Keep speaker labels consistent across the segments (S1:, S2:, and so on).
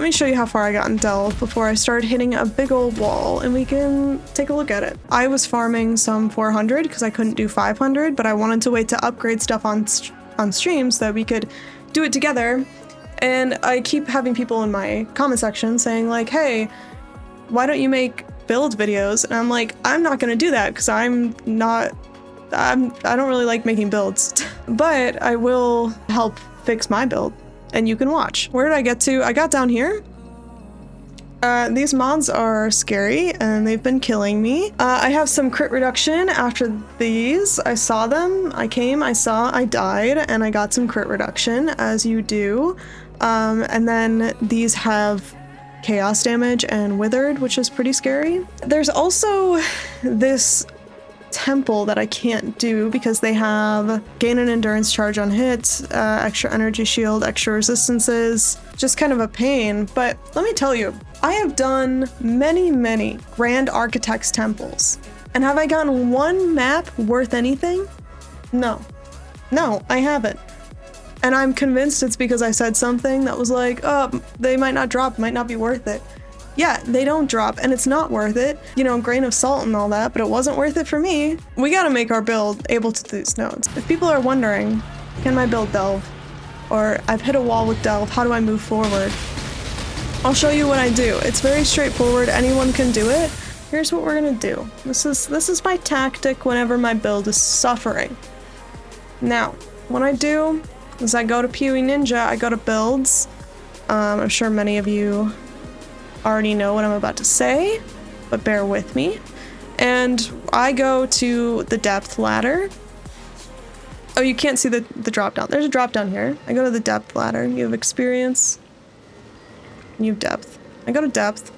S1: Let me show you how far I got in Delve before I started hitting a big old wall, and we can take a look at it. I was farming some 400 because I couldn't do 500, but I wanted to wait to upgrade stuff on stream so that we could do it together. And I keep having people in my comment section saying like, hey, why don't you make build videos? And I'm like, I'm not gonna do that because I don't really like making builds, but I will help fix my build and you can watch. Where did I get to? I got down here. These mods are scary and they've been killing me. I have some crit reduction after these. I saw them, I came, I saw, I died, and I got some crit reduction, as you do. And then these have chaos damage and withered, which is pretty scary. There's also this temple that I can't do because they have gain an endurance charge on hits, extra energy shield, extra resistances, just kind of a pain. But let me tell you, I have done many Grand Architect's temples, and have I gotten one map worth anything? No, I haven't. And I'm convinced it's because I said something that was like, oh, they might not drop, might not be worth it. Yeah, they don't drop, and it's not worth it. You know, grain of salt and all that, but it wasn't worth it for me. We gotta make our build able to do these nodes. If people are wondering, can my build delve? Or I've hit a wall with delve, how do I move forward? I'll show you what I do. It's very straightforward, anyone can do it. Here's what we're gonna do. This is my tactic whenever my build is suffering. Now, what I do is I go to PoE Ninja, I go to builds. I'm sure many of you already know what I'm about to say, but bear with me. And I go to the depth ladder. Oh, you can't see the drop down. There's a drop down here. I go to the depth ladder. You have experience. You have depth. I go to depth.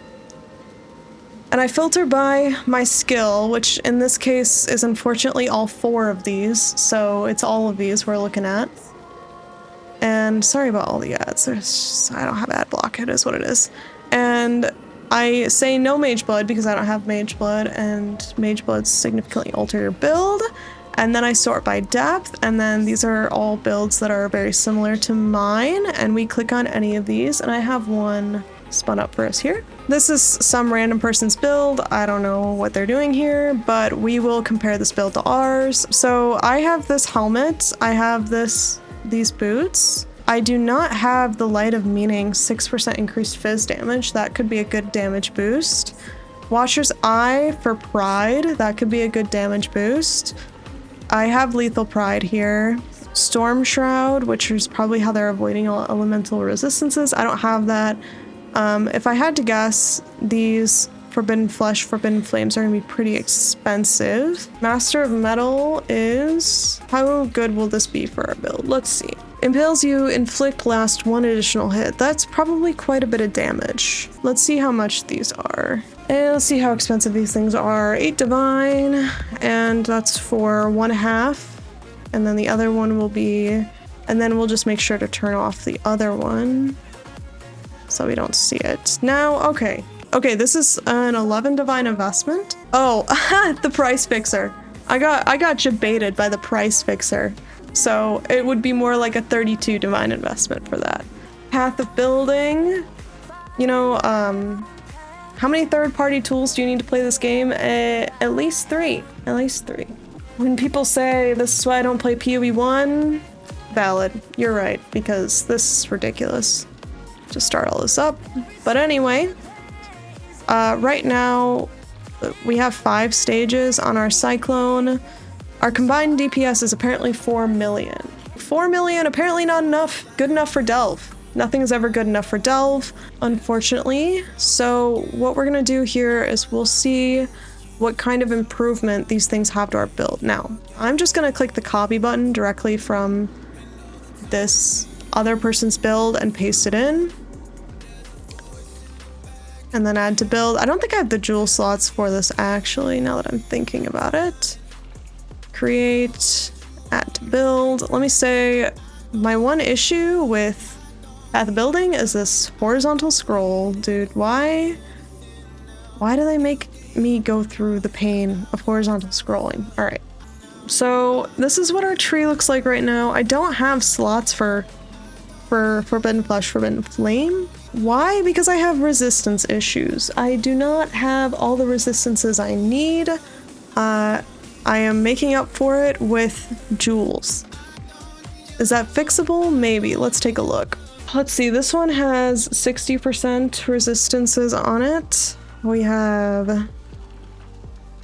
S1: And I filter by my skill, which in this case is unfortunately all 4 of these. So it's all of these we're looking at. And sorry about all the ads. I don't have ad block. It is what it is. And I say no Mage Blood because I don't have Mage Blood, and Mage Bloods significantly alter your build. And then I sort by depth, and then these are all builds that are very similar to mine, and we click on any of these, and I have one spun up for us here. This is some random person's build. I don't know what they're doing here, but we will compare this build to ours. So I have this helmet, I have these boots. I do not have the Light of Meaning 6% increased fizz damage. That could be a good damage boost. Watcher's Eye for Pride. That could be a good damage boost. I have Lethal Pride here. Storm Shroud, which is probably how they're avoiding elemental resistances. I don't have that. If I had to guess, these Forbidden Flesh, Forbidden Flames are going to be pretty expensive. Master of Metal is... How good will this be for our build? Let's see. Impales you, inflict last 1 additional hit. That's probably quite a bit of damage. Let's see how much these are. And let's see how expensive these things are. 8 Divine, and that's for 1/2. And then the other one will be... And then we'll just make sure to turn off the other one so we don't see it. Now, okay. Okay, this is an 11 Divine investment. Oh, the Price Fixer. I got jebaited by the Price Fixer. So it would be more like a 32 Divine investment for that. Path of Building. You know, how many third-party tools do you need to play this game? At least 3. At least 3. When people say, this is why I don't play PoE 1, valid. You're right, because this is ridiculous. Just start all this up. But anyway, right now, we have 5 stages on our cyclone. Our combined DPS is apparently 4 million. 4 million, apparently not enough. Good enough for Delve. Nothing is ever good enough for Delve, unfortunately. So what we're gonna do here is we'll see what kind of improvement these things have to our build. Now, I'm just gonna click the copy button directly from this other person's build and paste it in. And then add to build. I don't think I have the jewel slots for this actually, now that I'm thinking about it. Create, add to build. Let me say my one issue with Path of Building is this horizontal scroll. Dude, why do they make me go through the pain of horizontal scrolling? All right. So this is what our tree looks like right now. I don't have slots for Forbidden Flesh, Forbidden Flame. Why? Because I have resistance issues. I do not have all the resistances I need. I am making up for it with jewels. Is that fixable? Maybe. Let's take a look. Let's see, this one has 60% resistances on it. We have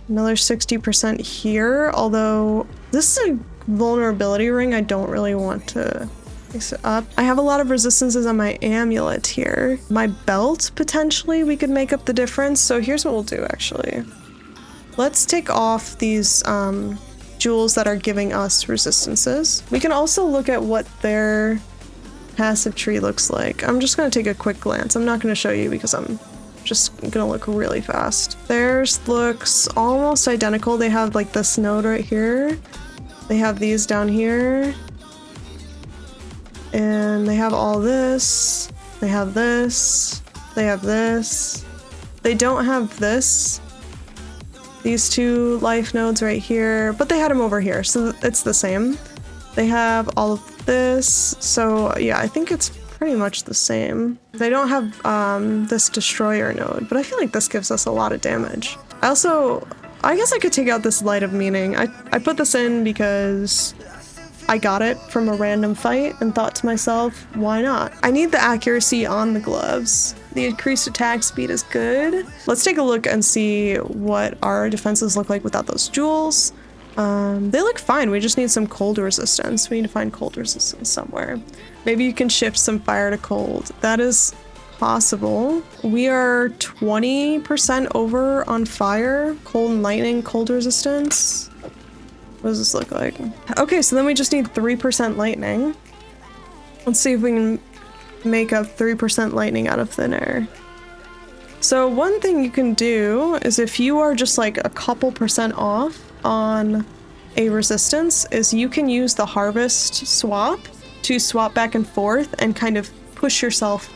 S1: another 60% here, although this is a vulnerability ring I don't really want to mix it up. I have a lot of resistances on my amulet here. My belt, potentially, we could make up the difference. So here's what we'll do, actually. Let's take off these jewels that are giving us resistances. We can also look at what their passive tree looks like. I'm just gonna take a quick glance. I'm not gonna show you because I'm just gonna look really fast. Theirs looks almost identical. They have like this node right here. They have these down here. And they have all this. They have this. They have this. They don't have this. These two life nodes right here, but they had them over here, so it's the same. They have all of this, so yeah, I think it's pretty much the same. They don't have this destroyer node, but I feel like this gives us a lot of damage. I guess I could take out this light of meaning. I put this in because I got it from a random fight and thought to myself, why not? I need the accuracy on the gloves. The increased attack speed is good. Let's take a look and see what our defenses look like without those jewels. They look fine. We just need some cold resistance. We need to find cold resistance somewhere. Maybe you can shift some fire to cold. That is possible. We are 20% over on fire, cold and lightning, cold resistance. What does this look like? Okay, so then we just need 3% lightning. Let's see if we can make up 3% lightning out of thin air. So one thing you can do is if you are just like a couple percent off on a resistance is you can use the harvest swap to swap back and forth and kind of push yourself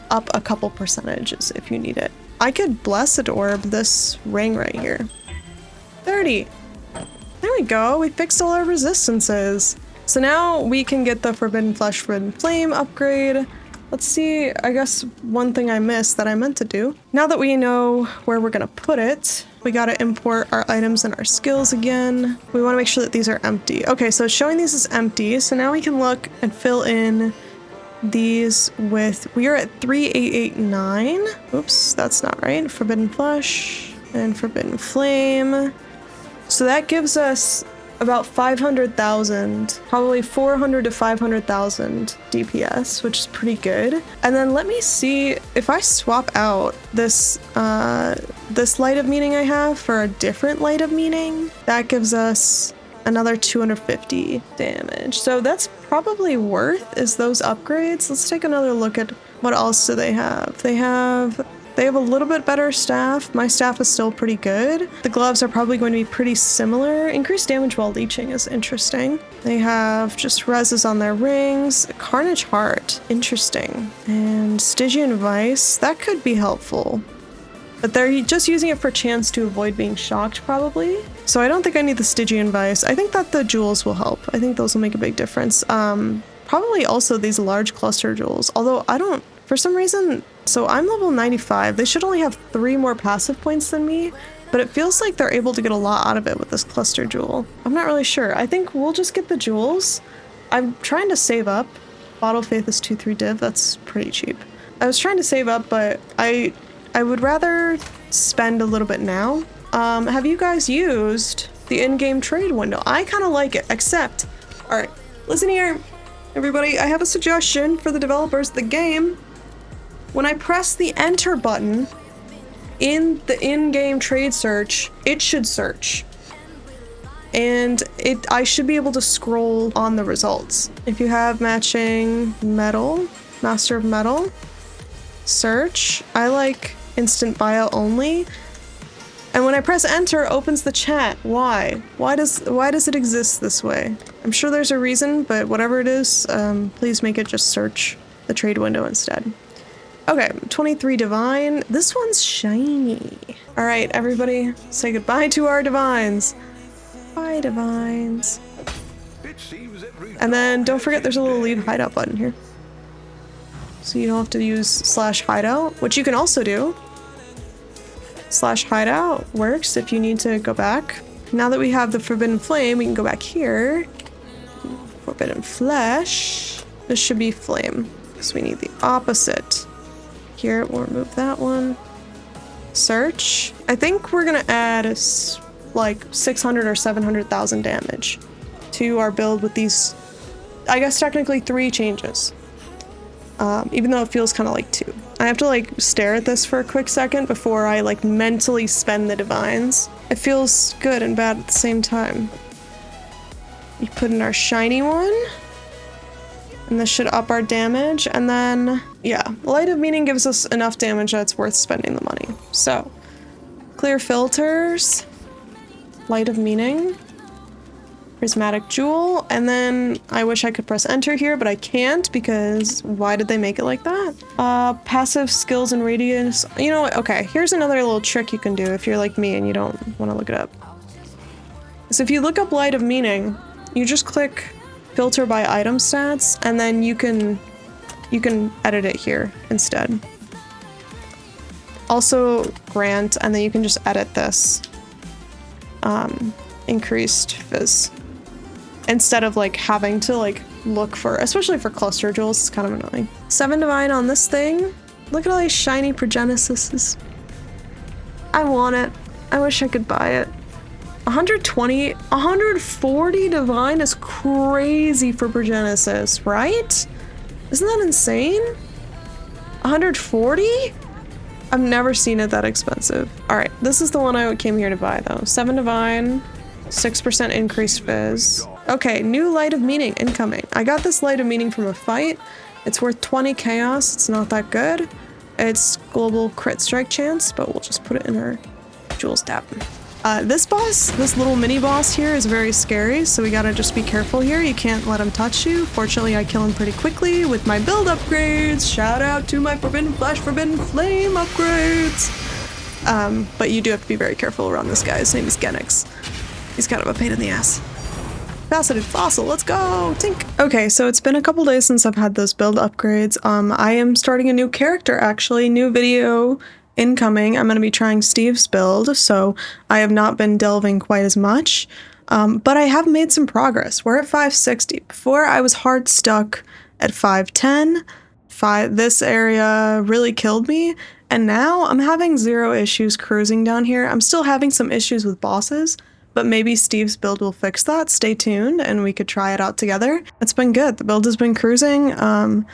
S1: up a couple percentages if you need it. I could blessed orb this ring right here. 30. There we go. We fixed all our resistances. So now we can get the Forbidden Flesh, Forbidden Flame upgrade. Let's see, I guess one thing I missed that I meant to do. Now that we know where we're gonna put it, we gotta import our items and our skills again. We wanna make sure that these are empty. Okay, so it's showing these as empty. So now we can look and fill in these with, we are at 3889. Oops, that's not right. Forbidden Flesh and Forbidden Flame. So that gives us about 500,000, probably 400 to 500,000 DPS, which is pretty good. And then let me see if I swap out this this light of meaning I have for a different light of meaning, that gives us another 250 damage. So that's probably worth is those upgrades. Let's take another look at what else do they have. They have a little bit better staff. My staff is still pretty good. The gloves are probably going to be pretty similar. Increased damage while leeching is interesting. They have just reses on their rings. Carnage Heart, interesting. And Stygian Vice, that could be helpful. But they're just using it for chance to avoid being shocked, probably. So I don't think I need the Stygian Vice. I think that the jewels will help. I think those will make a big difference. Probably also these large cluster jewels, although I don't, for some reason, so I'm level 95. They should only have 3 more passive points than me, but it feels like they're able to get a lot out of it with this cluster jewel. I'm not really sure. I think we'll just get the jewels. I'm trying to save up. Bottle Faith is 2-3 div. That's pretty cheap. I was trying to save up, but I would rather spend a little bit now. Have you guys used the in-game trade window? I kind of like it, except, all right, listen here, everybody. I have a suggestion for the developers of the game. When I press the enter button in the in-game trade search, it should search. And I should be able to scroll on the results. If you have matching metal, Master of Metal, search. I like instant bio only. And when I press enter, it opens the chat. Why? Why does it exist this way? I'm sure there's a reason, but whatever it is, please make it just search the trade window instead. Okay, 23 divine. This one's shiny. All right, everybody, say goodbye to our divines. Bye, divines. And then don't forget there's a little leave hideout button here. So you don't have to use /hideout, which you can also do. /hideout works if you need to go back. Now that we have the Forbidden Flame, we can go back here. Forbidden Flesh. This should be Flame, because we need the opposite. Here, we'll remove that one. Search. I think we're gonna add like 600 or 700,000 damage to our build with these, I guess technically 3 changes. Even though it feels kind of like 2. I have to like stare at this for a quick second before I like mentally spend the divines. It feels good and bad at the same time. We put in our shiny one. And this should up our damage. And then, yeah, Light of Meaning gives us enough damage that it's worth spending the money. So, clear filters, Light of Meaning, Prismatic Jewel, and then I wish I could press enter here, but I can't because why did they make it like that? Passive skills and radius. You know what? Okay, here's another little trick you can do if you're like me and you don't want to look it up. So if you look up Light of Meaning, you just click filter by item stats, and then you can edit it here instead. Also grant, and then you can just edit this. Increased fizz. Instead of like having to like look for, especially for cluster jewels, it's kind of annoying. 7 divine on this thing. Look at all these shiny Progenisises. I want it. I wish I could buy it. 120, 140 divine is crazy for Progenesis, right? Isn't that insane? 140? I've never seen it that expensive. All right, this is the one I came here to buy though. 7 divine, 6% increased fizz. Okay, new Light of Meaning incoming. I got this Light of Meaning from a fight. It's worth 20 chaos. It's not that good. It's global crit strike chance, but we'll just put it in our jewels tab. This boss, this little mini boss here is very scary, so we gotta just be careful here. You can't let him touch you. Fortunately, I kill him pretty quickly with my build upgrades. Shout out to my Forbidden Flesh, Forbidden Flame upgrades. But you do have to be very careful around this guy. His name is Genix. He's kind of a pain in the ass. Faceted Fossil, let's go! Tink! Okay, so it's been a couple days since I've had those build upgrades. I am starting a new character, actually. New video incoming. I'm going to be trying Steve's build, so I have not been delving quite as much. But I have made some progress. We're at 560. Before, I was hard stuck at 510. This area really killed me. And now I'm having 0 issues cruising down here. I'm still having some issues with bosses, but maybe Steve's build will fix that. Stay tuned and we could try it out together. It's been good. The build has been cruising. I'm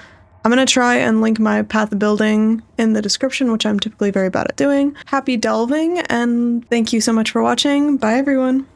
S1: going to try and link my path of building in the description, which I'm typically very bad at doing. Happy delving, and thank you so much for watching. Bye, everyone.